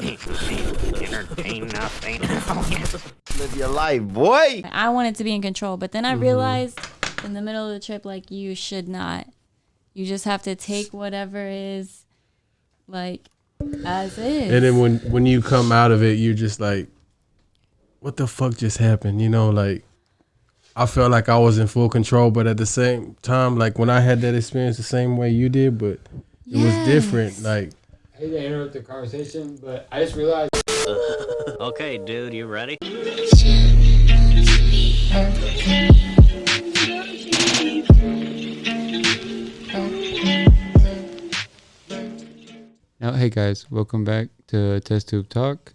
Entertain nothing. Live your life, boy. I wanted to be in control, but then I realized in the middle of the trip, like, you should not. You just have to take whatever is, like, as is. And then when you come out of it, you're just like, what the fuck just happened? You know, like, I felt like I was in full control, but at the same time, like, when I had that experience the same way you did, but it was different. Like, I hate to interrupt the conversation, but I just realized. Okay, dude, you ready? Now, hey guys, welcome back to Test Tube Talk.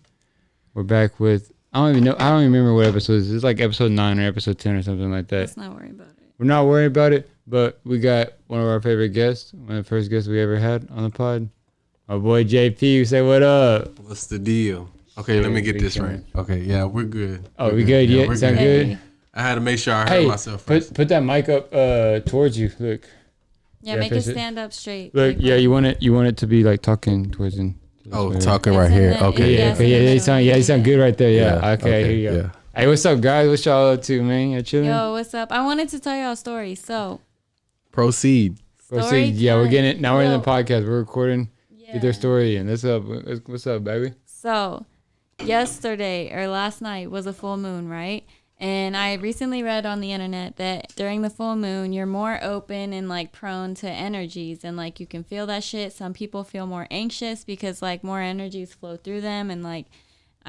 We're back with, I don't even remember what episode this is. It's like episode 9 or episode 10 or something like that. Let's not worry about it. We're not worried about it, but we got one of our favorite guests, one of the first guests we ever had on the pod. Our boy JP, you say what up? what's the deal? Okay, let me get this right. Okay, yeah, we're good. Oh, we good? Yeah, we're sound good? I had to make sure I heard myself first. Put that mic up towards you. Look. Yeah, make it stand up straight. Look, yeah, you want it to be like talking towards him. Oh, talking right here. Okay. Yeah, you sound good right there. Yeah. Okay, here you go. Yeah. Hey, what's up, guys? What y'all up to, man? You chilling? Yo, what's up? I wanted to tell y'all a story. So, Proceed. Yeah, we're getting it. Now we're in the podcast. We're recording. yeah. Get their story in. What's up, baby? So, yesterday or last night was a full moon, right? And I recently read on the internet that during the full moon, you're more open and like prone to energies and like you can feel that shit. Some people feel more anxious because like more energies flow through them and like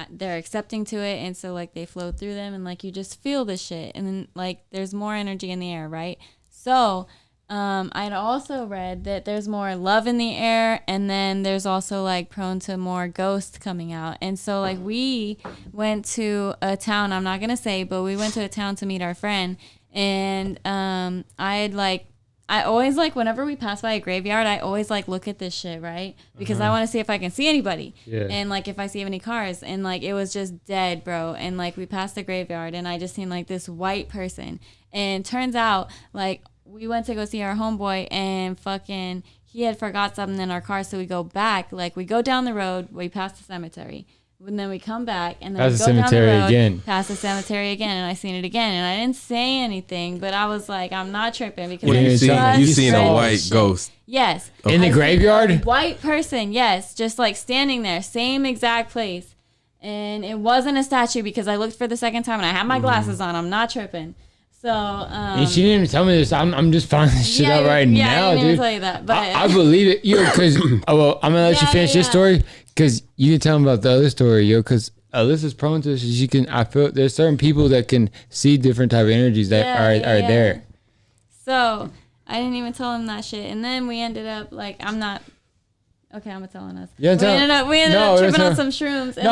they're accepting to it. And so like they flow through them and like you just feel the shit. And then like there's more energy in the air, right? So I'd also read that there's more love in the air and then there's also like prone to more ghosts coming out. And so like we went to a town, I'm not going to say, but we went to a town to meet our friend. And I always like whenever we pass by a graveyard, I always like look at this shit, right? Because I want to see if I can see anybody. Yeah. And like if I see any cars and like it was just dead, bro. And like we passed the graveyard and I just seen like this white person. And turns out like we went to go see our homeboy and fucking he had forgot something in our car. So we go back, like we go down the road, we pass the cemetery. And then we come back and then we go down the road, past the cemetery again. And I seen it again. And I didn't say anything, but I was like, I'm not tripping because you seen a white ghost. Yes. Okay. In the graveyard? White person, yes. Just like standing there, same exact place. And it wasn't a statue because I looked for the second time and I had my glasses on. I'm not tripping. So, and she didn't even tell me this. I'm just finding this shit out right now, I didn't dude. even tell you that, but I believe it, yo. Because I'm gonna let you finish this story, because you can tell them about the other story, yo. Because Alyssa's prone to this. I feel there's certain people that can see different type of energies that are there. So I didn't even tell him that shit, and then we ended up like I'm telling us. We ended up tripping on some shrooms. And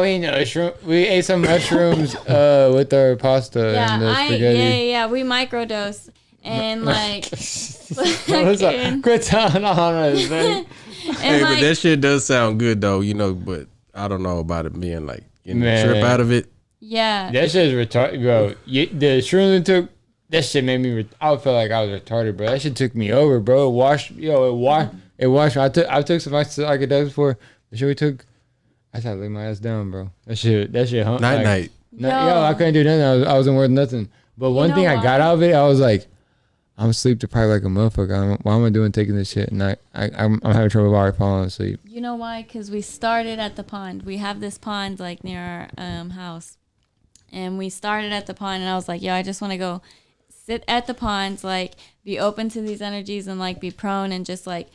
we ain't no shroom. We ate some mushrooms with our pasta and the spaghetti. We microdosed and like. Quit telling on us, man. Hey, but that shit does sound good though, you know. But I don't know about it being like getting a trip out of it. Yeah. That shit is retarded, bro. The shrooms took. That shit made me. I felt like I was retarded, bro. That shit took me over, bro. It washed. It washed. I took some psychedelics before the shit we took. I had to lay my ass down, bro. That shit. Night. I couldn't do nothing. I wasn't worth nothing. But one thing I got out of it, I was like, I'm asleep deprived like a motherfucker. Why am I doing taking this shit? And I'm having trouble already falling asleep. You know why? Because we started at the pond. We have this pond like near our house, and we started at the pond. And I was like, yo, I just want to go sit at the pond, like be open to these energies and like be prone and just like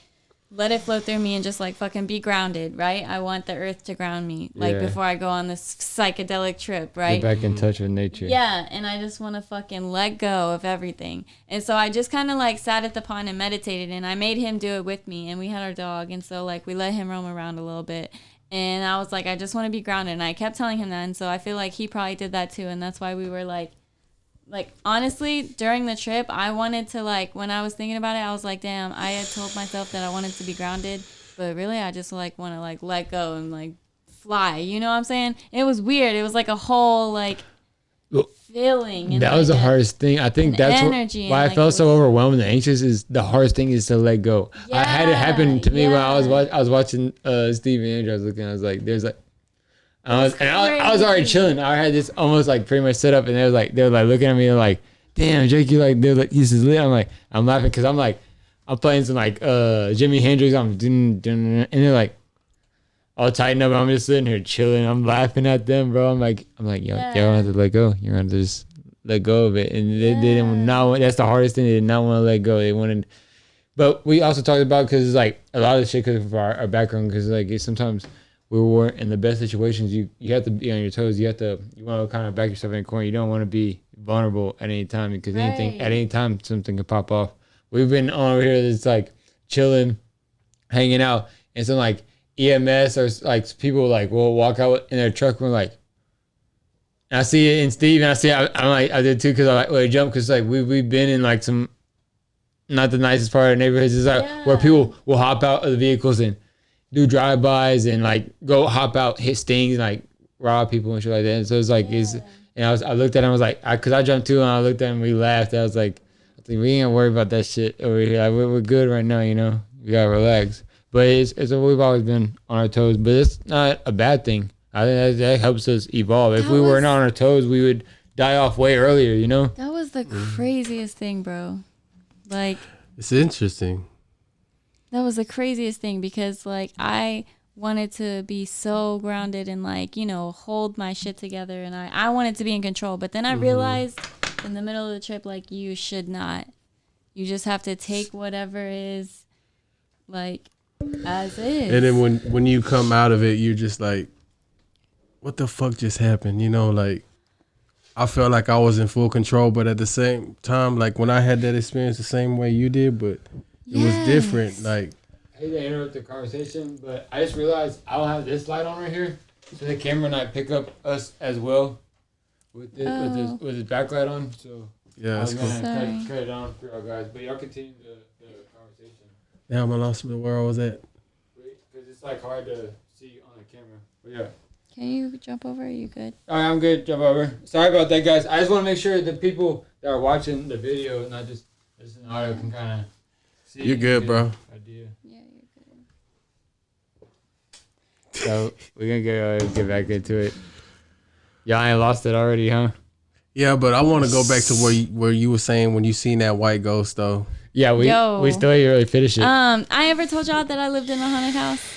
let it flow through me and just like fucking be grounded, right? I want the earth to ground me like before I go on this psychedelic trip, right? Get back in touch with nature. Yeah, and I just want to fucking let go of everything. And so I just kind of like sat at the pond and meditated, and I made him do it with me, and we had our dog, and so like we let him roam around a little bit. And I was like, I just want to be grounded, and I kept telling him that, and so I feel like he probably did that too, and that's why we were like honestly during the trip I wanted to like when I was thinking about it I was like damn I had told myself that I wanted to be grounded but really I just like want to like let go and like fly, you know what I'm saying? It was weird. It was like a whole like feeling. And that was the hardest thing. I think and that's energy why and, I felt like, so overwhelmed and anxious. Is the hardest thing is to let go. I had it happen to me when I was watching Steve and Andrew. I was looking. I was like, there's like. I was already chilling. I had this almost like pretty much set up, and they were like looking at me and like, damn, Jake, you like, they're like, this is lit. I'm laughing because I'm playing some like Jimi Hendrix. And they're like all tightened up. I'm just sitting here chilling. I'm laughing at them, bro. I'm like, yo, you don't have to let go. You're gonna just let go of it. And they didn't not. That's the hardest thing. They did not want to let go. They wanted. But we also talked about because it's like a lot of the shit because of our background. Because like sometimes we weren't in the best situations. You have to be on your toes. You want to kind of back yourself in the corner. You don't want to be vulnerable at any time because at any time something could pop off. We've been over here that's like chilling, hanging out, and some like EMS or like people like will walk out in their truck. And we're like, and I see it in Steve, and I'm like I did too because I like I jump because like we've been in like some not the nicest part of the neighborhoods. It's like where people will hop out of the vehicles and do drive-bys and like go hop out, hit stings, and like rob people and shit like that. And so it's like, and I looked at him, I was like, cause I jumped too, and I looked at him, we laughed. I was like, we ain't gonna worry about that shit over here. Like, we're good right now, you know. We gotta relax. But we've always been on our toes, but it's not a bad thing. I think that helps us evolve. If we were not on our toes, we would die off way earlier, you know. That was the craziest thing, bro. Like, it's interesting. That was the craziest thing because like I wanted to be so grounded and like, you know, hold my shit together, and I wanted to be in control. But then I realized in the middle of the trip, like, you should not. You just have to take whatever is like as is. And then when you come out of it, you're just like, what the fuck just happened? You know, like I felt like I was in full control, but at the same time, like when I had that experience the same way you did, but it was different. Like, I hate to interrupt the conversation, but I just realized I don't have this light on right here, so the camera not pick up us as well with this backlight on. So yeah, that's cool. Cut it on for y'all guys, but y'all continue the conversation. Damn, I lost where I was at. Because it's like hard to see on the camera. But yeah. Can you jump over? Are you good? All right, I'm good. Jump over. Sorry about that, guys. I just want to make sure the people that are watching the video, not just listen to audio, can kind of. You're good, bro. Idea. Yeah, you're good. So we're gonna get back into it. Y'all ain't lost it already, huh? Yeah, but I want to go back to where you were saying when you seen that white ghost though. Yeah, we still ain't really finished it. I ever told y'all that I lived in a haunted house?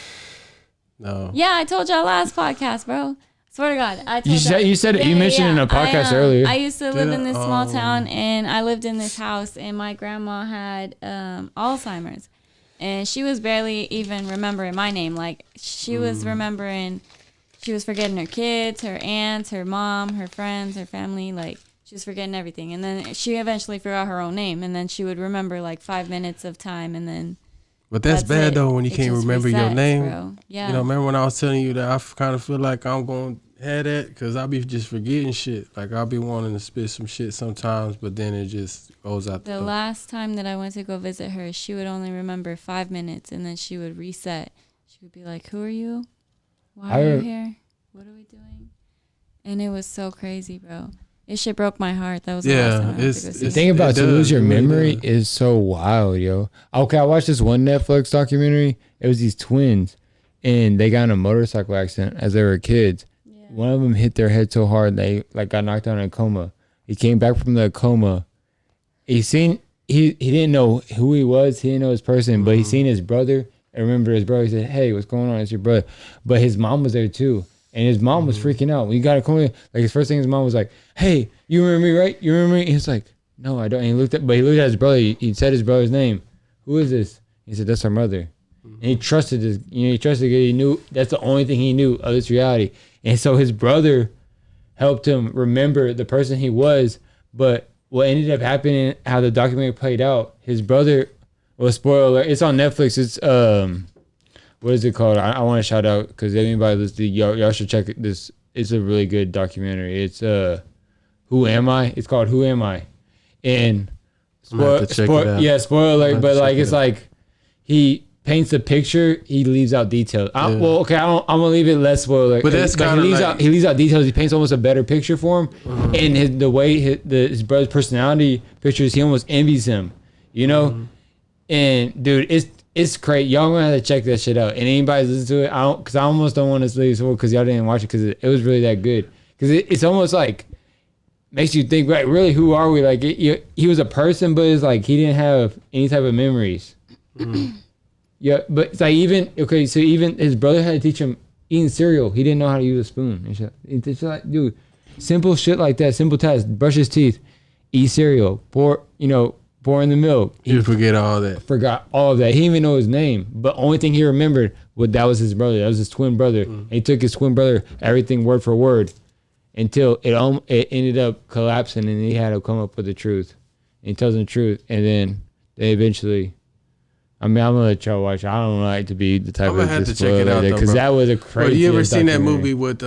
No. Yeah, I told y'all last podcast, bro. Swear to God, I told you said it. You mentioned it in a podcast earlier. I used to live in this small town, and I lived in this house, and my grandma had Alzheimer's, and she was barely even remembering my name. Like, she was remembering, she was forgetting her kids, her aunts, her mom, her friends, her family. Like, she was forgetting everything, and then she eventually forgot her own name, and then she would remember like 5 minutes of time, and then. But that's bad though when you can't remember your name. Bro. Yeah. You know, remember when I was telling you that I kind of feel like I'm going to have that because I'll be just forgetting shit. Like I'll be wanting to spit some shit sometimes, but then it just goes out the door. Last time that I went to go visit her, she would only remember 5 minutes, and then she would reset. She would be like, "Who are you? Why are you here? What are we doing?" And it was so crazy, bro. It shit broke my heart. That was the last time I went to go see the thing about to lose your memory is so wild, yo. Okay, I watched this one Netflix documentary. It was these twins, and they got in a motorcycle accident as they were kids. Yeah. One of them hit their head so hard they like got knocked out in a coma. He came back from the coma. He didn't know who he was. He didn't know his person, but he seen his brother. I remember his brother. He said, "Hey, what's going on? It's your brother." But his mom was there too. And his mom was freaking out. When he got a coma, like his first thing, his mom was like, "Hey, you remember me, right? You remember me?" He was like, "No, I don't." And he looked at his brother. He said his brother's name. "Who is this?" He said, "That's our mother." And he trusted this. He trusted it. He knew that's the only thing he knew of this reality. And so his brother helped him remember the person he was. But what ended up happening, how the documentary played out, his brother. Well, spoiler alert. It's on Netflix. It's what is it called? I want to shout out because anybody listening, y'all should check this. It's a really good documentary. It's Who Am I? It's called Who Am I? And spoiler alert, but like it's like paints a picture, he leaves out details. I'm gonna leave it less spoiler. But that's kind of he leaves out details. He paints almost a better picture for him, and the way his brother's personality pictures, he almost envies him. You know, and dude, it's crazy. Y'all gonna have to check that shit out. And anybody listen to it, because I almost don't want to leave spoil because y'all didn't watch it because it was really that good. Because it's almost like makes you think, like, really, who are we? Like, he was a person, but it's like he didn't have any type of memories. Yeah, but it's like so even his brother had to teach him eating cereal. He didn't know how to use a spoon and shit. It's like, dude, simple shit like that, simple tasks. Brush his teeth, eat cereal, pour in the milk. You forget all that. Forgot all of that. He didn't even know his name. But only thing he remembered was that was his brother. That was his twin brother. And he took his twin brother, everything word for word, until it ended up collapsing, and he had to come up with the truth. And he tells them the truth, and then they eventually. I mean, I'm gonna let y'all watch. I don't like to be the type I'm gonna of have to check it out because that was a crazy. Well, you ever seen that documentary. movie with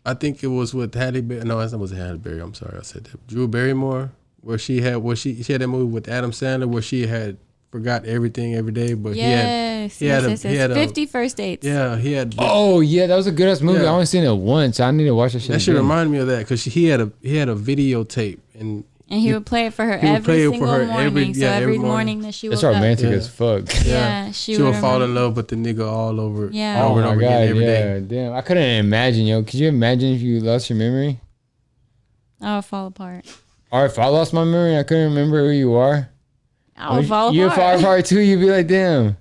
I think it was with Halle Berry. No, that wasn't Halle Berry. I'm sorry, I said that. Drew Barrymore, where she had that movie with Adam Sandler where she had forgot everything every day, but he had 50 First Dates. Yeah, he had. Oh yeah, that was a good ass movie. Yeah. I only seen it once. I need to watch that shit. That should again. remind me of that because he had a videotape and he would play it for her every single morning. Every morning that she woke That's up. romantic Yeah. as fuck. Yeah, she would would fall in love with the nigga all over. Yeah. over and over again every day. yeah, damn. I couldn't imagine, yo. Could you imagine if you lost your memory? I would fall apart. Or if I lost my memory, I couldn't remember who you are. I would fall You'd apart. fall apart too. You'd be like, damn.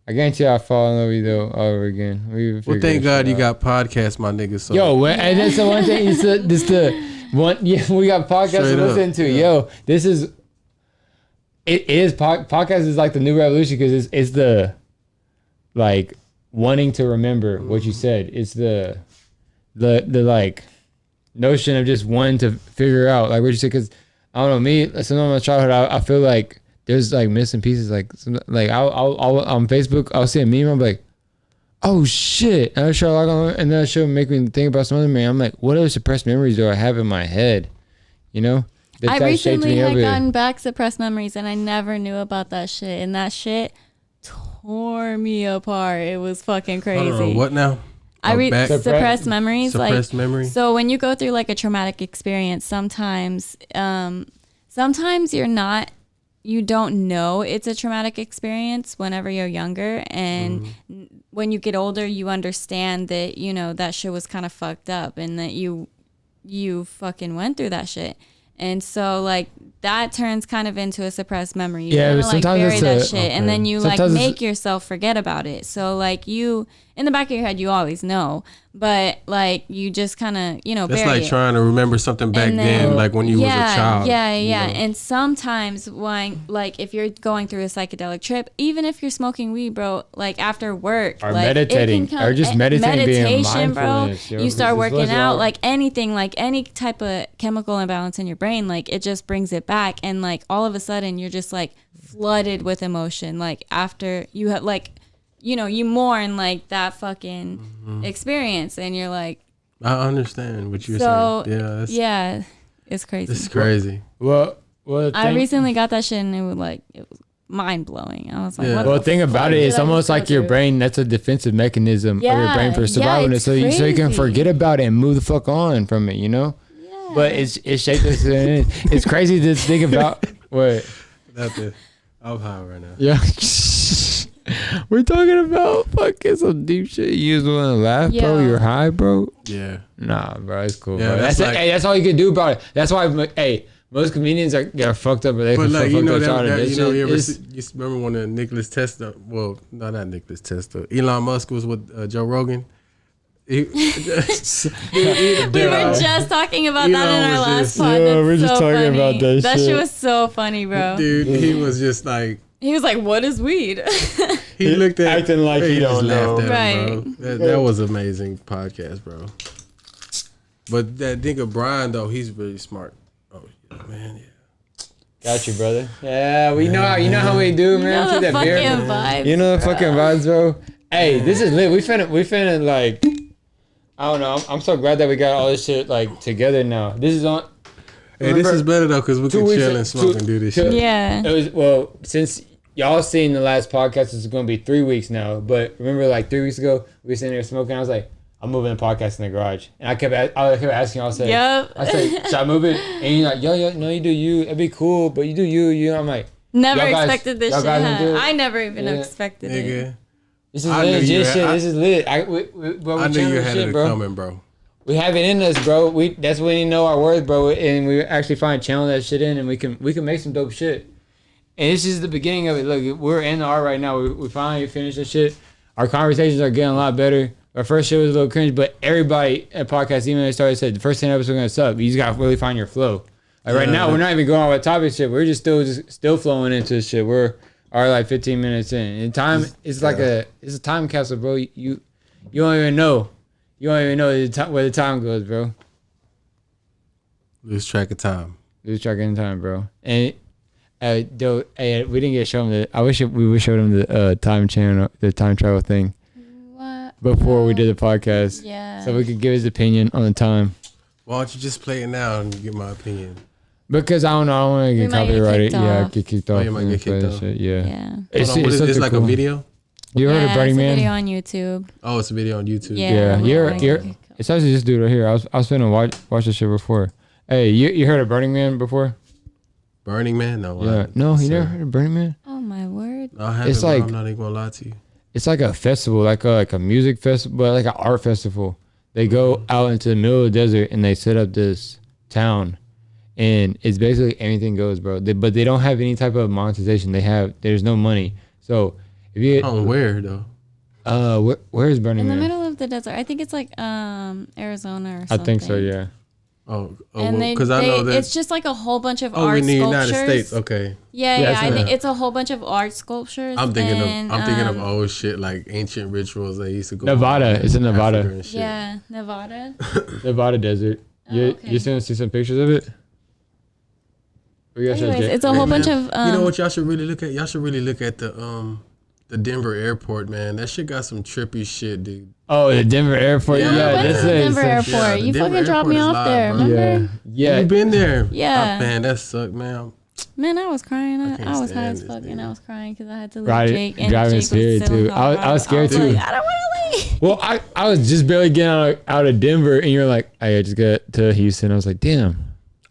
I guarantee I'll fall in love with you though all over again. Well, thank God you got podcasts, my nigga. So. Yo, and that's the one thing. This the one. Yeah, we got podcasts Straight to up. listen to. Yeah. Yo, this is. It is podcast is like the new revolution because it's the, like, wanting to remember what you said. It's the like notion of just wanting to figure out like what you said. Because I don't know, me. Some of my childhood, I feel like there's like missing pieces. Like I'll on Facebook, I'll see a meme. I'm like, oh shit! And then she'll make me think about some other man. I'm like, what other suppressed memories do I have in my head? You know. I That shaped recently me had over. gotten back suppressed memories, and I never knew about that shit. And that shit tore me apart. It was fucking I don't know, crazy. what now? I read back- suppressed memories. Suppressed like, memory? So when you go through like a traumatic experience, sometimes you don't know it's a traumatic experience whenever you're younger, and when you get older, you understand that that shit was kind of fucked up, and that you fucking went through that shit. And so, like, that turns kind of into a suppressed memory. You Yeah, kinda, but sometimes bury it's that a- shit, and then you Sometimes it's- make yourself forget about it. So, like, you in the back of your head, you always know, but like, you just kind of That's bury like it. trying to remember something back And then, like when you was a child. Yeah. you know? And sometimes when, like, if you're going through a psychedelic trip, even if you're smoking weed, bro, like after work, Or like, meditating, it can or just meditating, being meditation, bro. mindfulness, yo. You start It's working what's out, wrong. like anything, like any type of chemical imbalance in your brain, like it just brings it back, and like all of a sudden you're just like flooded with emotion, like after you have like. You mourn like that fucking experience, and you're like, I understand what you're so saying. yeah, it's crazy. It's crazy. Well, I recently got that shit, and it was mind blowing. I was like, Yeah. what Well, the the thing about fuck it did is I almost just go like your through? brain, that's a defensive mechanism of your Yeah, brain for yeah, surviving it's so you can crazy. forget about it and move the fuck on from it, Yeah. But it's shaped us. It's crazy to think about. What? I'm high right now. Yeah. We're talking about fucking some deep shit. You just want to laugh, bro? Yo. You're high, bro? Yeah. Nah, bro. It's cool, Yeah, bro. that's like- That's all you can do about it. That's why, most comedians are fucked up, but they But can like fuck that, their child. you remember when Nicholas Tesla? Well, no, not Nicholas Tesla. Elon Musk was with Joe Rogan. We were just talking about that in our was last just- pod. Yeah, That's we're just so talking funny. about that That shit. shit was so funny, bro. Dude, he was just like He was like, "What is weed?" he looked at Acting like he just don't know. laughed at him, bro. Right. That was amazing podcast, bro. But that nigga Brian though, he's really smart. Oh yeah, man, yeah. Got you, brother. Yeah, we know how we do, man. You know Take the that beer. fucking vibes. You know the fucking vibes, bro. Hey, this is lit. We finna like, I don't know. I'm so glad that we got all this shit like together now. This is on. Hey, this is better though, cause we 2 can weeks chill and smoke and do this shit. Yeah. It was since y'all seen the last podcast is going to be 3 weeks now. But remember, like 3 weeks ago, we were sitting there smoking. I was like, I'm moving the podcast in the garage, and I kept asking y'all. I said, Yep. I said, should I move it? And you're like, yo, no, you do you. It'd be cool, but you do you. You know, I'm like, Never y'all guys- expected this y'all shit. guys gonna do Huh? it? I never even Yeah. expected it. Nigga, this is I knew legit you shit. had- This is lit. Bro, I knew you had shit, it bro. coming, bro. We have it in us, bro. That's when you know our worth, bro, and we actually channel that shit in, and we can make some dope shit. And this is the beginning of it. Look, we're in the art right now. We finally finished this shit. Our conversations are getting a lot better. Our first shit was a little cringe, but everybody at podcast, even when they started, said the first 10 episodes are gonna suck. You just gotta really find your flow. Like right now, we're not even going on with topic shit. We're just still flowing into this shit. We're like 15 minutes in. And time is like it's a time capsule, bro. You don't even know. You don't even know where the time goes, bro. Lose track of time. Lose track of time, bro. And though, we didn't get shown the. I wish we would show them the time channel, the time travel thing What? before we did the podcast. Yeah. So we could give his opinion on the time. Why don't you just play it now and get my opinion? Because I don't know. I don't want to We get might get copyrighted. kicked Yeah, off. get kicked Oh, off. you might and get play kicked that off. shit. Yeah. Yeah. Hold on, what is it's something like cool. a video? You heard of Yeah, Burning it's a Man? video on YouTube. Oh, it's a video on YouTube. Yeah. Yeah, it's actually this dude right here. I was finna watch this shit before. Hey, you heard of Burning Man before? Burning Man? No. Yeah. No, you never heard of Burning Man? Oh my word. No, I haven't, It's bro. like- I'm not even gonna lie to you. It's like a festival, like a music festival, but like an art festival. They go out into the middle of the desert and they set up this town, and it's basically anything goes, bro. But they don't have any type of monetization. There's no money. So if you Oh, where though? where is Burning In the Man? middle of the desert. I think it's like Arizona or I something. think so. Yeah. Oh, And because I know that. it's just like a whole bunch of Oh, art in the sculptures. United States. Okay. Yeah, Yeah, yeah. it's I in think the- it's a whole bunch of art sculptures. I'm thinking and, of old shit like ancient rituals they used to go. Nevada. on It's in Nevada. Africa and shit. Yeah, Nevada. Nevada desert. You okay. you gonna see some pictures of it? Or you guys should Anyways, check- it's a Hey, whole man, bunch of. you know what y'all should really look at? Y'all should really look at the Denver airport, man. That shit got some trippy shit, dude. Oh, the Denver airport. Yeah, Yeah, What's this the is Denver some- airport? Yeah, the You Denver fucking dropped me airport is off live, there, bro. remember? Yeah. You been there? Yeah. Man, that sucked, man. Man, I was crying. I can't I was high stand as this fuck, and nigga. I was crying because I had to leave Right, Jake. And driving Jake was scared, still in too. I was scared, Colorado. too. Like, I don't want to leave. Well, I was just barely getting out of Denver, and you're like, "Hey, I just got to Houston." I was like, "Damn,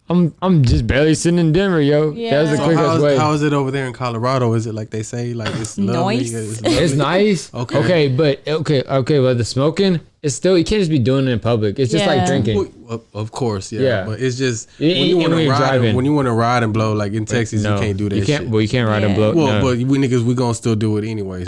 I'm just barely sitting in Denver, yo." Yeah. That was the So quickest way. how is it over there in Colorado? Is it like they say, like it's lovely? Nice. It's It's lovely? nice. Okay. But the smoking, it's still, you can't just be doing it in public. It's just like Yeah. drinking. Well, of course, yeah. Yeah. But it's just And when you want when to you're ride, driving. when you want to ride and blow, like in Texas, No, you can't do that. You can't. shit. Well, you can't ride and Yeah. blow. Well, no. but we niggas, we gonna still do it anyways.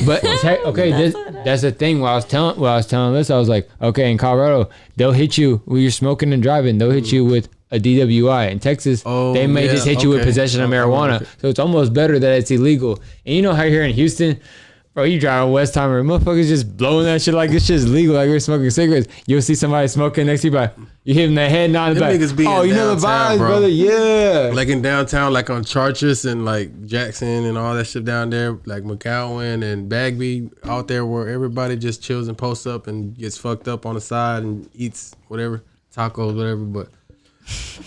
But that's the thing. While I was telling this, I was like, okay, in Colorado, they'll hit you when you're smoking and driving. They'll hit you with a DWI. In Texas, Oh, they may yeah, just hit you with okay. possession of Okay, marijuana. okay. So it's almost better that it's illegal. And you know how here in Houston, bro, you driving Westheimer, motherfuckers just blowing that shit like this shit's legal, like we're smoking cigarettes. You'll see somebody smoking next to you, but you hit them in the head, not in the Them back. niggas be Oh, in you know the downtown, vibes, bro. brother. Yeah. like in downtown, like on Chartres and like Jackson and all that shit down there, like McCowan and Bagby out there where everybody just chills and posts up and gets fucked up on the side and eats whatever, tacos, whatever. But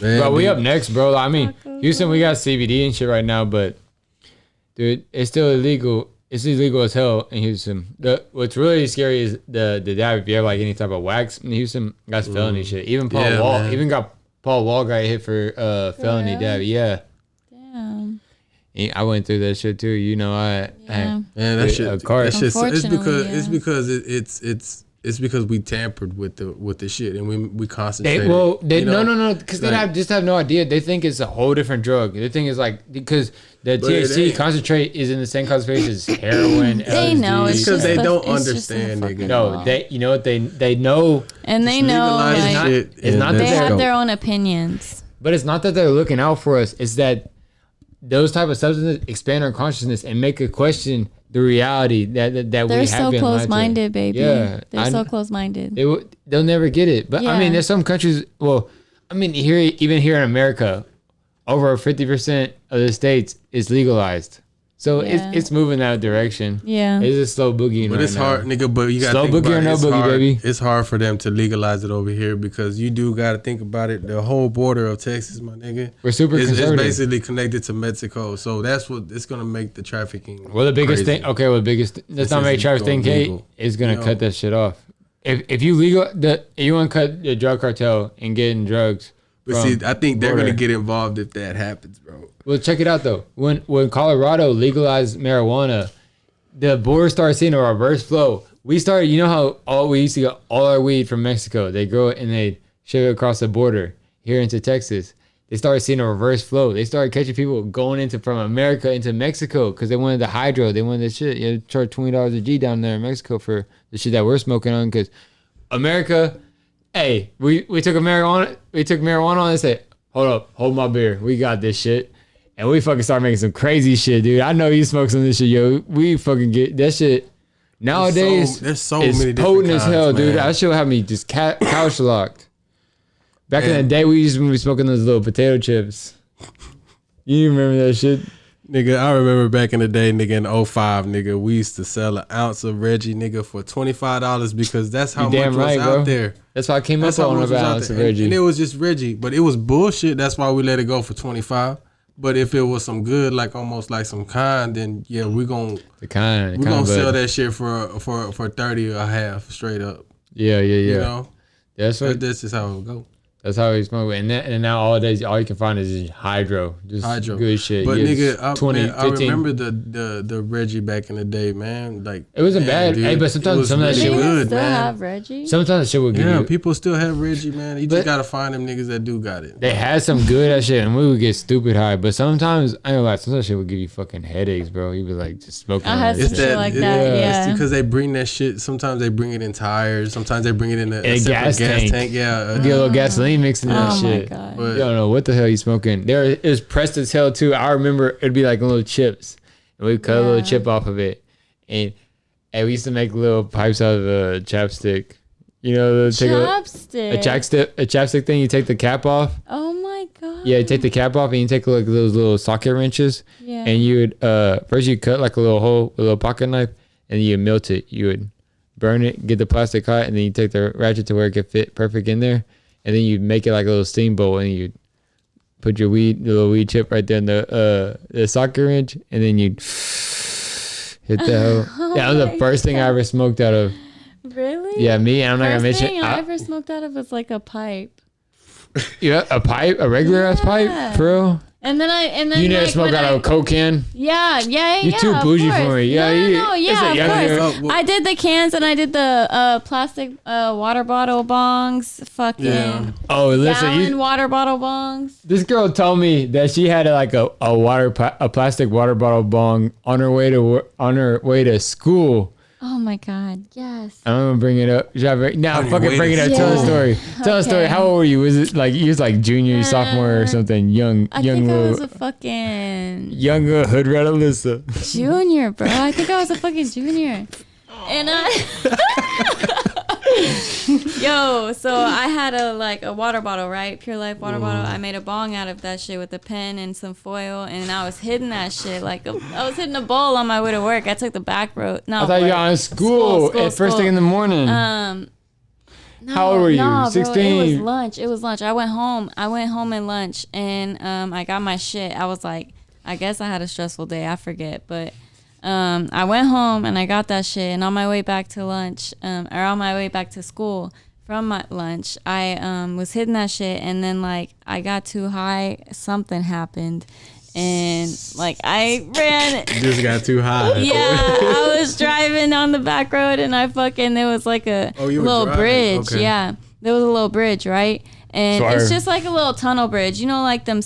man, Bro, we dude, up next, bro. I mean, Houston, we got CBD and shit right now, but dude, it's still illegal. It's illegal as hell in Houston. What's really scary is the dab. If you have like any type of wax in Houston, that's felony shit. Even Paul Yeah, Wall, man. Paul Wall got hit for felony real? dab. Yeah, Damn. I went through that shit too. You know, Yeah. man, that with shit, a car. that shit. It's because Unfortunately, it's because we tampered with the shit and we concentrated. They you know? no, because they Like- have no idea. They think it's a whole different drug. They think it's like because the But it THC ain't. concentrate is in the same concentration as heroin. They know. LSD. It's because just they the- don't it's just in the understand, fucking nigga. No, law. they you know what they know, And they Just know, legalize like, not- shit it's and not that they let's have go. their own opinions. but it's not that they're looking out for us. It's that those type of substances expand our consciousness and make us question the reality that we They're have so been lied to. close-minded, baby. Yeah, They're so close-minded. they'll never get it. But I Yeah. mean, there's some countries. Well, I mean, even here in America, over 50% of the states is legalized. So Yeah. it's moving that direction. Yeah. It's just slow boogieing. But right it's hard, now. nigga. But you got Slow to think boogie about or no it. It's boogie, hard. baby? It's hard for them to legalize it over here because you do got to think about it. The whole border of Texas, my nigga, We're super it's conservative. basically connected to Mexico. So that's what it's gonna make the trafficking. Well, the biggest crazy. thing. Okay, well, the biggest. Let's not This make is Travis going think, Kate, legal. is gonna Yo. cut that shit off. If you you want to cut the drug cartel and getting drugs. But from see, I think they're border. gonna get involved if that happens, bro. Well, check it out though. When Colorado legalized marijuana, the border started seeing a reverse flow. We started, you know how we used to get all our weed from Mexico. They grow it and they ship it across the border here into Texas. They started seeing a reverse flow. They started catching people going from America into Mexico because they wanted the hydro. They wanted the shit. You had to charge $20 a G down there in Mexico for the shit that we're smoking on because America. Hey, we took marijuana. We took marijuana on and said, hold my beer. We got this shit. And we fucking start making some crazy shit, dude. I know you smoke some of this shit, yo. We fucking get that shit. Nowadays, There's so it's many different potent as kinds, hell, dude. man. That shit would have me just couch locked. Back in the And- day, we used to be smoking those little potato chips. You remember that shit? Nigga, I remember back in the day, nigga, in 05, nigga, we used to sell an ounce of Reggie, nigga, for $25 because that's how You much damn was right, out bro. there. That's why I came That's up how on much was out about there. Reggie. And it was just Reggie, but it was bullshit. That's why we let it go for 25. But if it was some good, like almost like some kind, then yeah, we gonna sell that shit for 30 or a half straight up. Yeah. You know, That's what. that's just how it would go. That's how we smoke. And now all days, all you can find is hydro. Just Hydro. good shit. But Yeah, nigga, it's 20, man, I 15. remember the Reggie back in the day, man. Like It wasn't damn, bad. Hey, but sometimes it was some of that Do shit they was good, still man. have Reggie? Sometimes the shit would give Yeah, you. people still have Reggie, man. You But- just gotta find them niggas that do got it. They had some good ass shit, and we would get stupid high. But sometimes, I ain't gonna lie, sometimes shit would give you fucking headaches, bro. You'd be like just smoking. I on had that some shit like that, It's yeah. because they bring that shit. Sometimes they bring it in tires. Sometimes they bring it in a a separate gas tank. Yeah, Get a little gasoline mixed in that Oh my shit. god. But You don't know what the hell you smoking. It was pressed as hell too. I remember it'd be like little chips, and we'd cut a little Yeah. chip off of it, and we used to make little pipes out of a chapstick. You know, take Chopstick. a chapstick thing. You take the cap off. Oh my god. Yeah, you take the cap off and you take like those little socket wrenches, Yeah. and you would first you cut like a little hole with a little pocket knife, and you melt it. You would burn it, get the plastic hot, and then you take the ratchet to where it could fit perfect in there, and then you make it like a little steamboat, and you put your little weed chip right there in the socket wrench, and then you hit the hole. Oh That was the my first thing I ever smoked out of. Really? Yeah, me. I'm not gonna First mention. thing I ever smoked out of was like a pipe. Yeah, a pipe, a regular ass pipe, Yeah. for real. And then You never like, smoked when out of a Coke can. Yeah. You too of bougie course. for me. Yeah, no, it's yeah, a of young course. I did the cans and I did the plastic water bottle bongs, fucking Yeah. Oh, listen, gallon water bottle bongs. this girl told me that she had like a plastic water bottle bong on her way to school. Oh my god, yes. I'm gonna bring it up. Now, your fucking way bring it to up. Tell the school. story. Tell the story. Okay. How old were you? Was it like you was like junior, sophomore, or something? Young I think I was little, a fucking young hood rat ALYSSA. junior, bro. I think I was a fucking junior. And yo, so I had a water bottle, right? Pure Life water bottle. I made a bong out of that shit with a pen and some foil, and I was hitting that shit I was hitting a bowl on my way to work. I took the back road. No, I thought you work. got on school at first thing in the morning. No, How old were you? No, bro, 16? It was lunch. I went home at lunch, and I got my shit. I was like, I guess I had a stressful day. I forget, but I went home and I got that shit. And on my way back to lunch, or on my way back to school from my lunch, I was hitting that shit, and then like I got too high. Something happened, and like I ran. just got too high. Yeah, I was driving on the back road and there was like a you were little driving? bridge. Okay. Yeah, there was a little bridge, right? And Swerve. it's just like a little tunnel bridge. You know, like them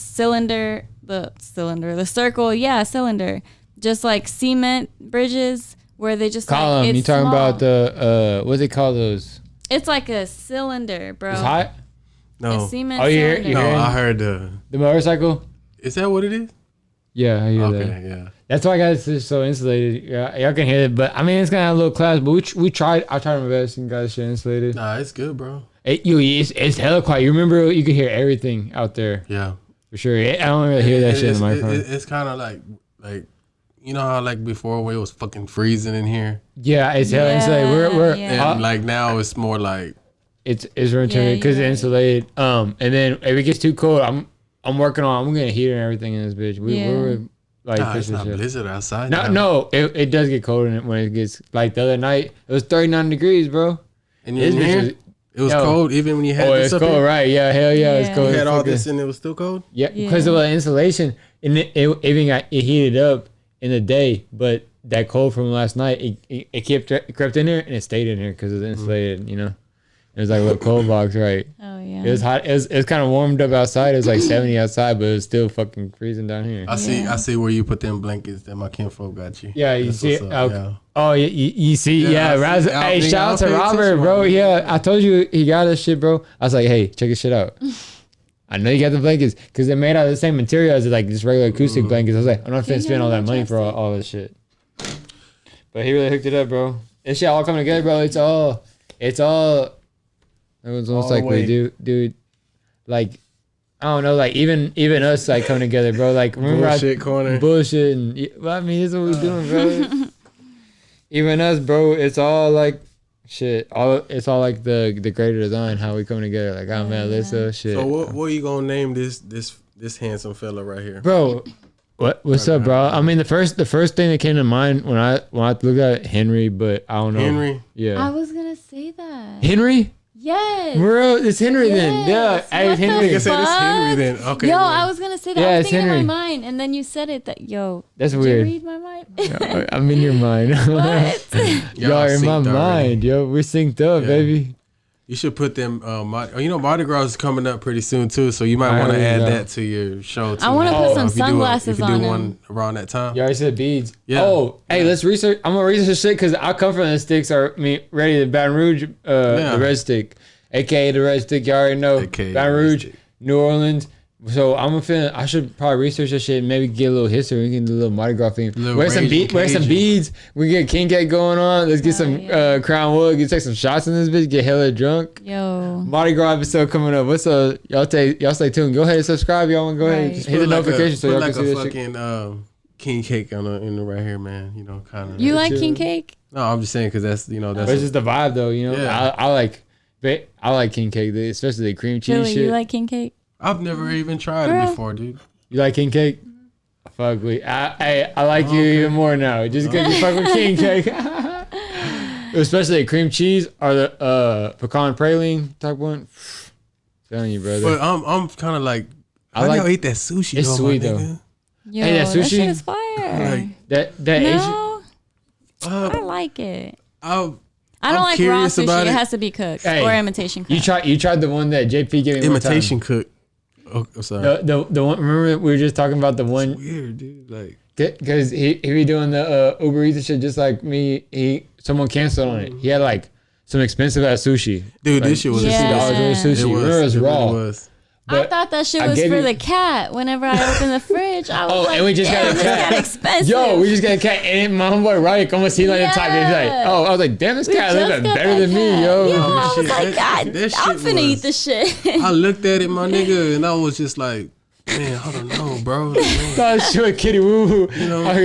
the circle. Yeah, cylinder. Just like cement bridges where they just Column. like, You it's talking small. about the what do they call those? It's like a cylinder, bro. It's hot. No, A cement Oh, you hear- cylinder. you no, hearing? I heard The motorcycle. Is that what it is? Yeah, I hear that. Okay, yeah. That's why I got this so insulated. Yeah, y'all can hear it, but I mean it's gonna have a little class. But we tried. I tried my best and got shit insulated. Nah, it's good, bro. It's hella quiet. You remember you could hear everything out there Yeah. for sure. I don't really hear that shit in my phone. It's kind of like you know how like before when it was fucking freezing in here, Yeah, it's hell insulated. We're yeah. and like now it's more like it's room temperature because you're it's insulated. And then if it gets too cold, I'm working on. I'm getting a heater and everything in this bitch. We're like nah, it's pushing not shit. blizzard outside. No, now. no, it does get cold in it when it gets like the other night. It was 39 degrees, bro. And This in bitch here, was- it was yo. cold even when you had Oh, this it's up cold, here. right? Yeah, hell yeah, it's Yeah. cold. You had all Fucking- this and it was still cold. Yeah, Yeah. because of the insulation, and it even got it heated up in the day, but that cold from last night, it crept in here and it stayed in here because it was insulated. You know, it was like a little cold box, right? Oh yeah. It was hot. It was kind of warmed up outside. It was like 70 outside, but it was still fucking freezing down here. I see where you put them blankets that my kinfolk got you. Yeah, you That's see. what's up, Okay. yeah. Oh, you see, Yeah, yeah. I see. Hey, I'll shout out to pay Robert, attention, bro. man. Yeah, I told you he got this shit, bro. I was like, hey, check this shit out. I know you got the blankets because they're made out of the same material as like just regular acoustic blankets. I was like, I'm not Can finna you spend all that money for adjust it? all this shit. But he really hooked it up, bro. This shit all coming together, bro. It's all. It was almost All like the we way. dude. Like, I don't know, like even us like coming together, bro. Like remember Bullshit corner. bullshit and well, I mean, this is what we doing, bro. Even us, bro. It's all like shit. It's all like the greater design. How we coming together? Like I'm at ALYSSA, shit. So what are you gonna name this handsome fella right here? Bro, what's up, bro? I mean, the first thing that came to mind when I looked at it, Henry, but I don't know. Henry? I Yeah. was gonna say that. Henry? Yes. Bro, it's Henry then. Yeah. Yes. Hey, What the Henry. I said it's fuck? Henry then. Okay. Yo, well, I was gonna say that. Yeah, I was it's thinking in Henry. my mind, and then you said it. That That's did weird. you read my mind? I'm in your mind. What? Y'all in my synced already. mind, yo. We're synced up, Yeah. baby. You should put them. Mardi Gras is coming up pretty soon too, so you might I want to already add know. that to your show. Too. I wanna put some If you do sunglasses if you do on one him. around that time. You already said beads. Yeah. Oh, hey, let's research. I'm gonna research shit because I come from the sticks. Ready to Baton Rouge, the red stick, aka the red stick. You already know. AKA the Baton red Rouge, stick. New Orleans. So I should probably research that shit and maybe get a little history. We can do a little Mardi Gras thing. Little Wear some Raging Cajun. beads. We get king cake going on. Let's get some yeah. Crown Wood. Get take some shots in this bitch. Get hella drunk. Yo. Mardi Gras episode coming up. What's up? Y'all stay tuned. Go ahead and subscribe. Y'all want to go ahead and Right. just hit the notification so put y'all like can see a that shit. fucking king cake in the right here, man. You know, kind of. You like chill. king cake? No, I'm just saying because that's that's. But it's just the vibe though, you know. Yeah. I like king cake, especially the cream cheese Really, shit. you like king cake? I've never even tried Girl. it before, dude. You like king cake? Fuck we. I like you even more now, just because you fuck with king cake. Especially the cream cheese or the pecan praline type one. Telling you, brother. But I'm kind of like, I how like- y'all eat that sushi? it's though, my sweet, though. nigga? Yo, Hey, that that sushi? shit is fire. Like, that Asian. No, I uh, like it. I I don't I'm like raw curious sushi. about It it. has to be cooked Hey, or imitation You cooked. tried the one that JP gave me imitation cook. Oh, I'm sorry. one time. The one. Remember we were just talking about the one. Weird, dude. Like, Because he be doing the Uber Eats and shit just like me. Someone canceled on it. He had like some expensive ass sushi. dude, Like this shit was Yeah. $60 worth of It sushi. was. Remember it was It raw. really was. I But thought that shit I was gave for you- the cat. Whenever I opened the fridge, I was Oh, like, and we just got a damn, this cat. cat expensive. Yo, we just got a cat, and my homeboy Ryan almost seen like the type. And he's like, Yeah. oh, I was like, damn, this We cat just living got better that than me, cat. yo. Yo, I was Shit, like, that- God, that I'm shit finna eat was- this shit. I looked at it, my nigga, and I was just like, man, I don't know, bro. Like, man. Thought shit with Kitty Woo Woo. know. I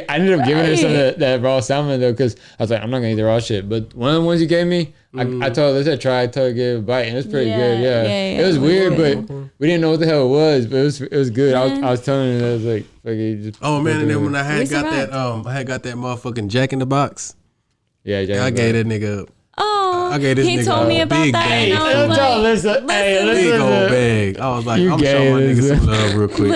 ended up giving her some Right. of that raw salmon though, because I was like, I'm not gonna eat the raw shit. But one of the ones you gave me, I told her, let's try. I told her to give it a bite, and it was pretty Yeah, good. Yeah. yeah, It was yeah. weird, but we didn't know what the hell it was. But it was good. I was telling her, I was like, fuck it, just Oh man, and then when I We had got that, survived. I had got that motherfucking Jack in the Box. yeah, Jack, I gave that nigga Oh, I gave this he nigga told a me about big that, bag. and I Hey, was don't like, listen. Hey, listen, big old listen. bag. I was like, You I'm showing my gave nigga this. some love real quick, man.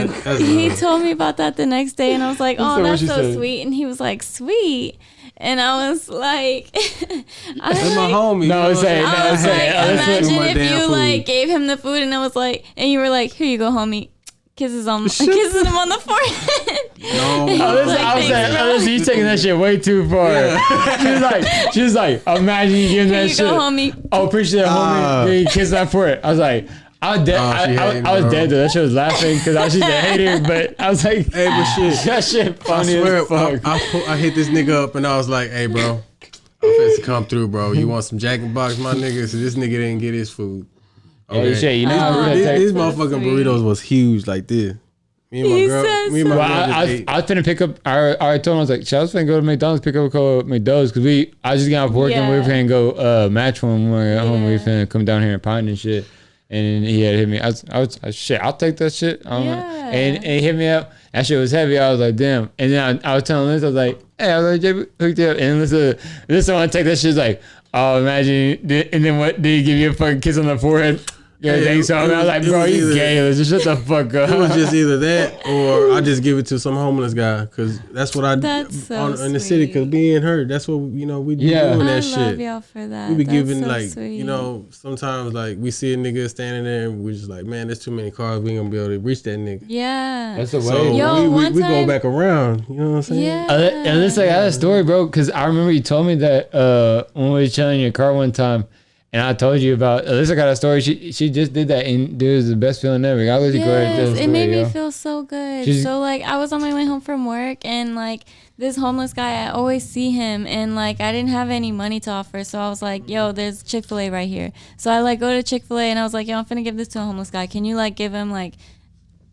listen. That's He love. told me about that the next day, and I was like, Listen oh, what that's she so said. sweet. And he was like, sweet. And I was like, That's my homie. No, you know it's what I'm a- saying? no, I was it's a- like, let's look at imagine my if damn you food. like gave him the food, and I was like, and you were like, here you go, homie. Kisses kisses him on the forehead. No, He Oh, was listen, like, I was "Thanks, saying, bro." you taking that shit way too far. She was like, imagine you giving Here that you shit. go, homie. Oh, appreciate it, Ah. homie. Then you kiss that for it. I was like, I was dead. Oh, she hating, I was bro. dead though. That shit was laughing because I was just a hater. But I was like, Hey, but shit. that shit I funny swear, as fuck. I hit this nigga up and I was like, hey, bro, I'm finna come through, bro. You want some Jack in the Box, my nigga? So this nigga didn't get his food. Yeah, shit, you know how Oh, we gotta These take. these so motherfucking sweet. burritos was huge like this. Me and my He girl. says Me and my Well, girl just I ate. was finna pick up. I told him I was like, "Shit, I was finna go to McDonald's, pick up a couple of McDonald's because I was just getting off work and we were Yeah. finna go match when we were at home. We were Yeah. finna come down here and pine and shit. And he had hit me. I was shit. I'll take that shit. Yeah. And he hit me up. That shit was heavy. I was like, damn. And then I was telling Liz, I was like, hey, I was like, JB hooked you up. And Liz want to take that shit. She's like, oh, imagine. And then what? Did he give you a fucking kiss on the forehead? Yeah, Yeah, thanks. So I was like, it bro, was you either- gay. Let's just shut the fuck up. It was just either that or I just give it to some homeless guy because that's what I That's so in the city. Because sweet. me and her, that's what we be Yeah. doing that I shit. love y'all for that. We be That's giving so like sweet. sometimes like we see a nigga standing there and we just like, man, there's too many cars. We ain't gonna be able to reach that nigga. Yeah. That's the way. So Yo, one we go time- back around. You know what I'm saying? Yeah. And this like I had a story, bro, because I remember you told me that when we were chilling in your car one time, and I told you about Alyssa got a story. She just did that, and dude, it was the best feeling ever. I'll let you go ahead and tell the Yes, story, it made me yo. feel so good. She's- So like I was on my way home from work and like this homeless guy, I always see him and like I didn't have any money to offer. So I was like, yo, there's Chick-fil-A right here. So I like go to Chick-fil-A and I was like, yo, I'm finna give this to a homeless guy. Can you like give him like